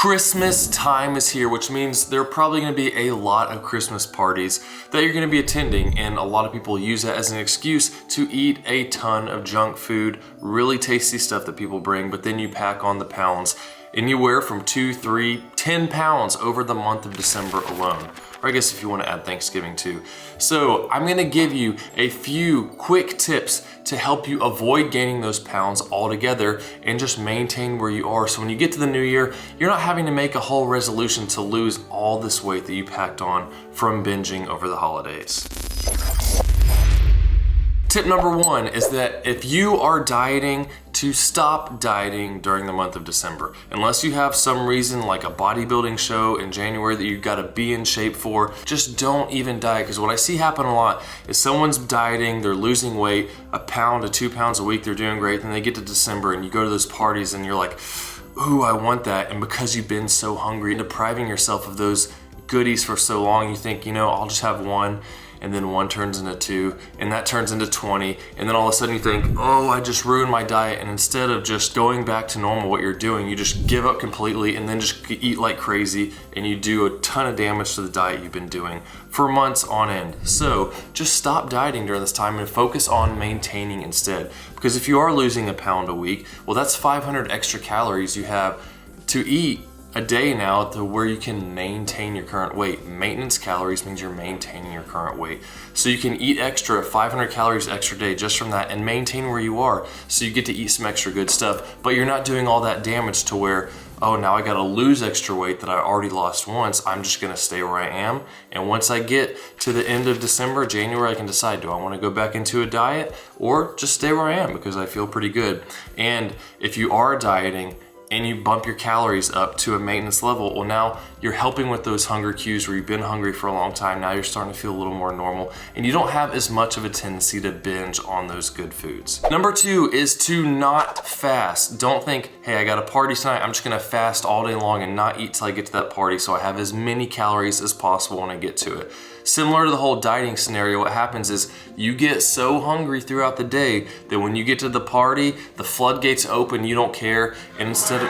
Christmas time is here, which means there are probably going to be a lot of Christmas parties that you're going to be attending, and a lot of people use that as an excuse to eat a ton of junk food, really tasty stuff that people bring, but then you pack on the pounds anywhere from 2, 3, 10 pounds over the month of December alone. Or I guess if you want to add Thanksgiving too. So I'm gonna give you a few quick tips to help you avoid gaining those pounds altogether and just maintain where you are. So when you get to the new year, you're not having to make a whole resolution to lose all this weight that you packed on from binging over the holidays. Tip number 1 is that if you are dieting, to stop dieting during the month of December. Unless you have some reason like a bodybuilding show in January that you've got to be in shape for, just don't even diet. Because what I see happen a lot is someone's dieting, they're losing weight, 1 pound to 2 pounds a week, they're doing great, then they get to December and you go to those parties and you're like, ooh, I want that. And because you've been so hungry and depriving yourself of those goodies for so long, you think, you know, I'll just have one. And then 1 turns into 2, and that turns into 20, and then all of a sudden you think, oh, I just ruined my diet, and instead of just going back to normal what you're doing, you just give up completely and then just eat like crazy, and you do a ton of damage to the diet you've been doing for months on end. So just stop dieting during this time and focus on maintaining instead. Because if you are losing 1 pound a week, well, that's 500 extra calories you have to eat a day now to where you can maintain your current weight. Maintenance calories means you're maintaining your current weight. So you can eat extra 500 calories extra day just from that and maintain where you are. So you get to eat some extra good stuff, but you're not doing all that damage to where, oh, now I gotta lose extra weight that I already lost once. I'm just gonna stay where I am. And once I get to the end of December, January, I can decide, do I wanna go back into a diet or just stay where I am because I feel pretty good. And if you are dieting, and you bump your calories up to a maintenance level, well, now you're helping with those hunger cues where you've been hungry for a long time. Now you're starting to feel a little more normal and you don't have as much of a tendency to binge on those good foods. Number 2 is to not fast. Don't think, hey, I got a party tonight, I'm just gonna fast all day long and not eat till I get to that party so I have as many calories as possible when I get to it. Similar to the whole dieting scenario, what happens is you get so hungry throughout the day that when you get to the party, the floodgates open, you don't care, and instead of...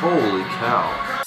Holy cow.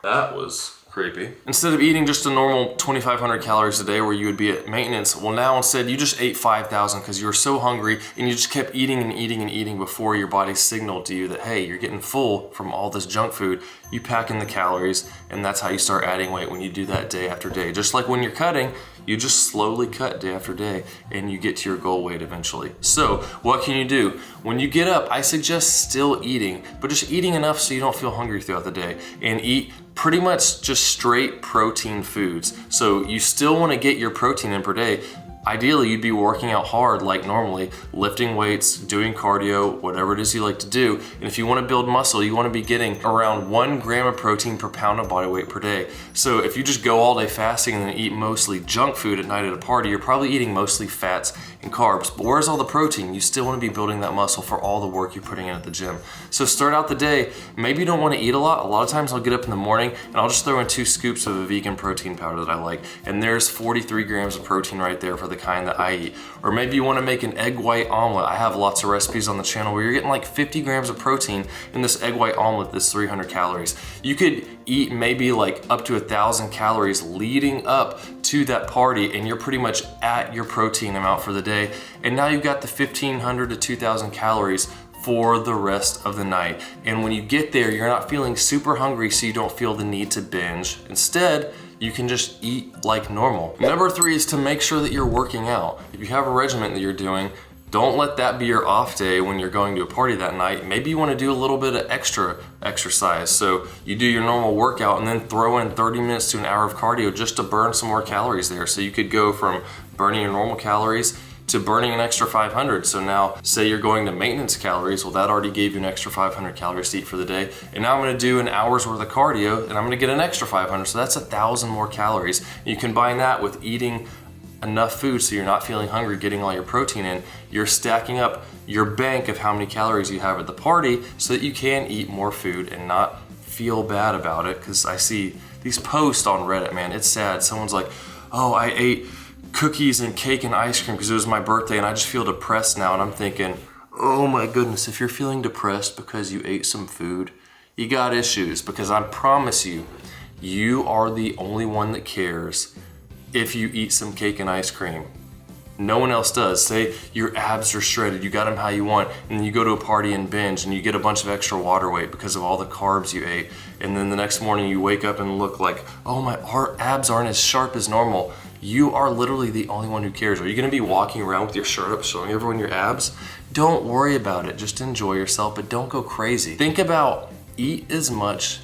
That was creepy. Instead of eating just a normal 2,500 calories a day where you would be at maintenance, well, now instead you just ate 5,000 because you were so hungry and you just kept eating and eating and eating before your body signaled to you that, hey, you're getting full from all this junk food. You pack in the calories, and that's how you start adding weight when you do that day after day. Just like when you're cutting, you just slowly cut day after day and you get to your goal weight eventually. So what can you do? When you get up, I suggest still eating, but just eating enough so you don't feel hungry throughout the day, and eat pretty much just straight protein foods. So you still want to get your protein in per day. Ideally, you'd be working out hard like normally, lifting weights, doing cardio, whatever it is you like to do. And if you want to build muscle, you want to be getting around 1 gram of protein per pound of body weight per day. So if you just go all day fasting and then eat mostly junk food at night at a party, you're probably eating mostly fats and carbs. But where's all the protein? You still want to be building that muscle for all the work you're putting in at the gym. So start out the day. Maybe you don't want to eat a lot. A lot of times I'll get up in the morning and I'll just throw in 2 scoops of a vegan protein powder that I like. And there's 43 grams of protein right there for the kind that I eat. Or maybe you want to make an egg white omelet. I have lots of recipes on the channel where you're getting like 50 grams of protein in this egg white omelet that's 300 calories. You could eat maybe like up to 1,000 calories leading up to that party, and you're pretty much at your protein amount for the day. And now you've got the 1,500 to 2,000 calories for the rest of the night. And when you get there, you're not feeling super hungry, so you don't feel the need to binge. Instead, you can just eat like normal. Number 3 is to make sure that you're working out. If you have a regimen that you're doing, don't let that be your off day when you're going to a party that night. Maybe you want to do a little bit of extra exercise. So you do your normal workout and then throw in 30 minutes to an hour of cardio just to burn some more calories there. So you could go from burning your normal calories to burning an extra 500. So now say you're going to maintenance calories, well, that already gave you an extra 500 calories to eat for the day. And now I'm gonna do an hour's worth of cardio and I'm gonna get an extra 500. So that's 1,000 more calories. And you combine that with eating enough food so you're not feeling hungry, getting all your protein in. You're stacking up your bank of how many calories you have at the party so that you can eat more food and not feel bad about it. Because I see these posts on Reddit, man, it's sad. Someone's like, oh, I ate cookies and cake and ice cream because it was my birthday and I just feel depressed now. And I'm thinking, oh my goodness, if you're feeling depressed because you ate some food, you got issues, because I promise you, you are the only one that cares if you eat some cake and ice cream. No one else does. Say your abs are shredded, you got them how you want, and you go to a party and binge and you get a bunch of extra water weight because of all the carbs you ate. And then the next morning you wake up and look like, oh, my abs aren't as sharp as normal. You are literally the only one who cares. Are you gonna be walking around with your shirt up showing everyone your abs? Don't worry about it, just enjoy yourself, but don't go crazy. Think about, eat as much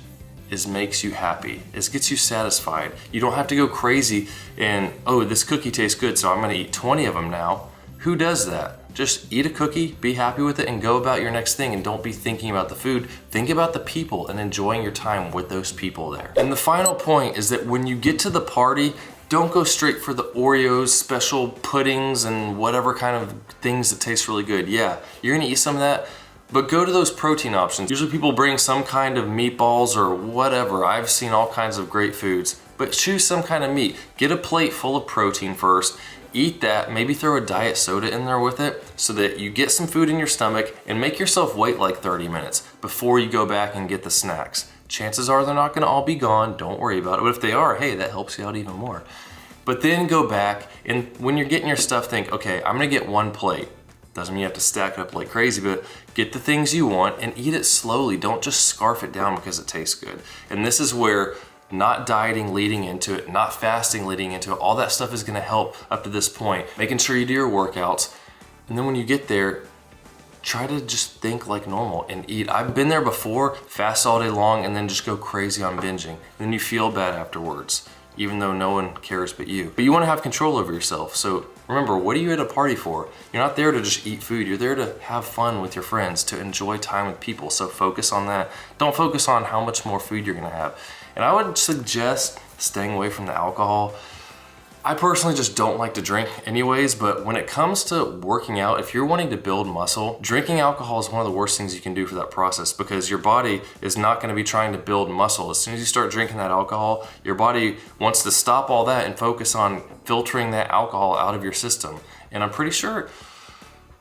as makes you happy, as gets you satisfied. You don't have to go crazy and, oh, this cookie tastes good, so I'm gonna eat 20 of them now. Who does that? Just eat a cookie, be happy with it, and go about your next thing, and don't be thinking about the food. Think about the people and enjoying your time with those people there. And the final point is that when you get to the party, don't go straight for the Oreos, special puddings, and whatever kind of things that taste really good. Yeah, you're gonna eat some of that, but go to those protein options. Usually people bring some kind of meatballs or whatever. I've seen all kinds of great foods, but choose some kind of meat. Get a plate full of protein first, eat that, maybe throw a diet soda in there with it so that you get some food in your stomach, and make yourself wait like 30 minutes before you go back and get the snacks. Chances are they're not gonna all be gone, don't worry about it. But if they are, hey, that helps you out even more. But then go back, and when you're getting your stuff, think, okay, I'm gonna get one plate. Doesn't mean you have to stack it up like crazy, but get the things you want and eat it slowly. Don't just scarf it down because it tastes good. And this is where not dieting leading into it, not fasting leading into it, all that stuff is gonna help up to this point. Making sure you do your workouts. And then when you get there, try to just think like normal and eat. I've been there before, fast all day long and then just go crazy on binging. And then you feel bad afterwards, even though no one cares but you. But you wanna have control over yourself. So remember, what are you at a party for? You're not there to just eat food. You're there to have fun with your friends, to enjoy time with people. So focus on that. Don't focus on how much more food you're gonna have. And I would suggest staying away from the alcohol. I personally just don't like to drink anyways, but when it comes to working out, if you're wanting to build muscle, drinking alcohol is one of the worst things you can do for that process, because your body is not gonna be trying to build muscle. As soon as you start drinking that alcohol, your body wants to stop all that and focus on filtering that alcohol out of your system. And I'm pretty sure,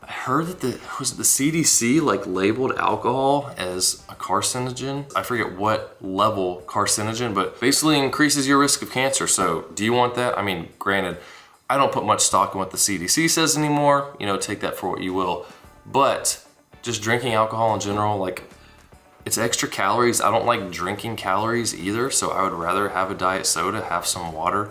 I heard that the CDC like labeled alcohol as a carcinogen. I forget what level carcinogen, but basically increases your risk of cancer. So do you want that? I mean, granted, I don't put much stock in what the CDC says anymore. You know, take that for what you will. But just drinking alcohol in general, like, it's extra calories. I don't like drinking calories either. So I would rather have a diet soda, have some water.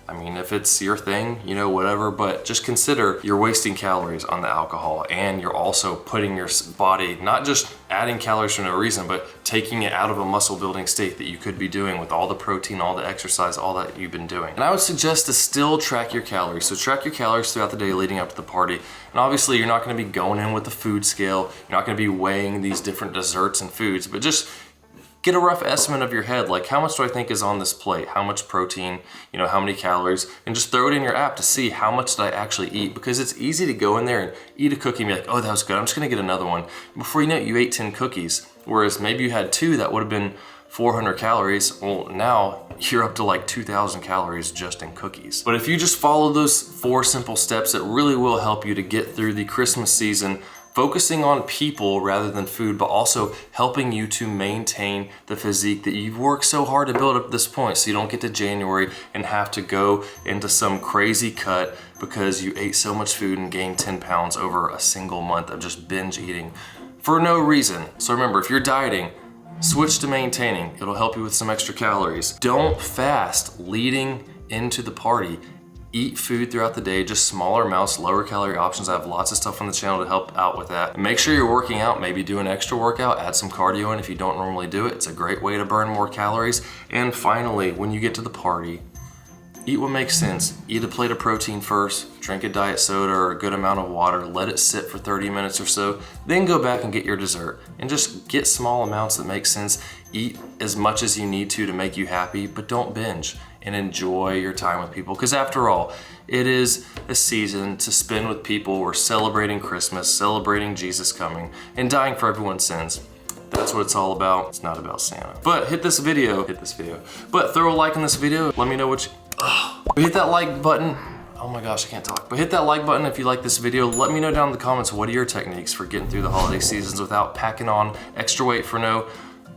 I mean, if it's your thing, you know, whatever, but just consider you're wasting calories on the alcohol, and you're also putting your body, not just adding calories for no reason, but taking it out of a muscle building state that you could be doing with all the protein, all the exercise, all that you've been doing. And I would suggest to still track your calories. So track your calories throughout the day leading up to the party. And obviously you're not gonna be going in with the food scale. You're not gonna be weighing these different desserts and foods, but just get a rough estimate of your head, like how much do I think is on this plate? How much protein, you know, how many calories, and just throw it in your app to see how much did I actually eat, because it's easy to go in there and eat a cookie and be like, oh, that was good, I'm just gonna get another one. Before you know it, you ate 10 cookies, whereas maybe you had 2 that would have been 400 calories. Well, now you're up to like 2,000 calories just in cookies. But if you just follow those 4 simple steps, it really will help you to get through the Christmas season, focusing on people rather than food, but also helping you to maintain the physique that you've worked so hard to build up to this point, so you don't get to January and have to go into some crazy cut because you ate so much food and gained 10 pounds over a single month of just binge eating for no reason. So remember, if you're dieting, switch to maintaining. It'll help you with some extra calories. Don't fast leading into the party. Eat food throughout the day, just smaller amounts, lower calorie options. I have lots of stuff on the channel to help out with that. And make sure you're working out, maybe do an extra workout, add some cardio in if you don't normally do it. It's a great way to burn more calories. And finally, when you get to the party, eat what makes sense. Eat a plate of protein first, drink a diet soda or a good amount of water, let it sit for 30 minutes or so, then go back and get your dessert. And just get small amounts that make sense. Eat as much as you need to make you happy, but don't binge. And enjoy your time with people, because after all, it is a season to spend with people. We're celebrating Christmas, celebrating Jesus coming, and dying for everyone's sins. That's what it's all about. It's not about Santa. But hit this video. But throw a like on this video. Let me know what you, hit that like button. Oh my gosh, I can't talk. But hit that like button if you like this video. Let me know down in the comments, what are your techniques for getting through the holiday seasons without packing on extra weight for no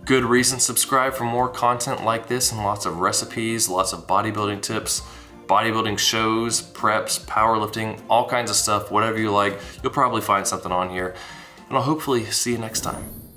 Good reason to subscribe for more content like this and lots of recipes, lots of bodybuilding tips, bodybuilding shows, preps, powerlifting, all kinds of stuff, whatever you like. You'll probably find something on here. And I'll hopefully see you next time.